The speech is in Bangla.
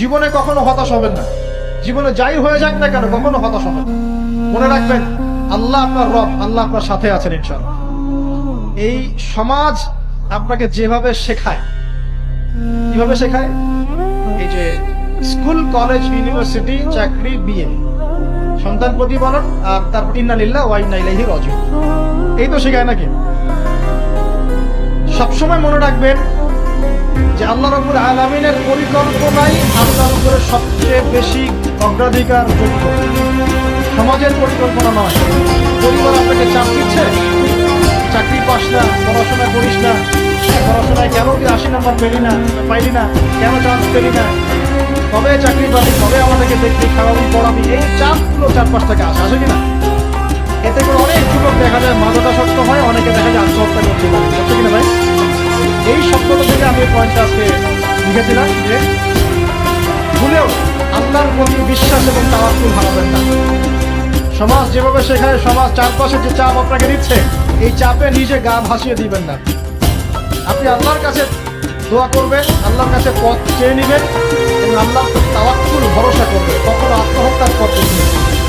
জীবনে কখনো হতাশ হবেন না। জীবনে যাই হয়ে যাক না কেন, কখনো হতাশ হবেন না। মনে রাখবেন, আল্লাহ আপনার রব, আল্লাহ আপনার সাথে আছেন ইনশাআল্লাহ। এই সমাজ আপনাকে যেভাবে শেখায়, কিভাবে শেখায়, এই যে স্কুল, কলেজ, ইউনিভার্সিটি, চাকরি, বিয়ে, সন্তান প্রতিপালন, আর তারপর ইন্না লিল্লাহি ওয়া ইন্না ইলাইহি রাজিউন, এই তো শেখায় নাকি? সবসময় মনে রাখবেন যে আল্লাহ রাব্বুল আলামিনের পরিকল্পনাই আপনার উপরে সবচেয়ে বেশি অগ্রাধিকার যোগ্য, সমাজের পরিকল্পনা নয়। পরিবার আপনাকে চাপ দিচ্ছে, চাকরি পাস না, পড়াশোনা করিস না, পড়াশোনায় কেন তুই 80 নাম্বার পাইলি না, কেন চান্স পেলি না, কবে চাকরি পাবি, কবে আমাদেরকে দেখবি, খাওয়াবি, পড়াবি, এই চাপগুলো চারপাশ থেকে আসে কিনা? এতে করে অনেক যুবক দেখা যায় মাদকাসক্ত হয়, অনেকে দেখা যায় আত্মহত্যা করছে কিনা ভাই? এই সত্যতা থেকে আমি পয়েন্টটা আজকে লিখেছিলাম যে ভুলেও আল্লাহর প্রতি বিশ্বাস এবং তাওয়াক্কুল হারাবেন না। সমাজ যেভাবে শেখায়, সমাজ চারপাশে যে চাপ আপনাকে দিচ্ছে, এই চাপে নিজে গা ভাসিয়ে দিবেন না। আপনি আল্লাহর কাছে দোয়া করবেন, আল্লাহর কাছে পথ চেয়ে নেবেন এবং আল্লাহর তাওয়াক্কুল ভরসা করবেন, কখনো আত্মহত্যার পথ বেছে নেবেন।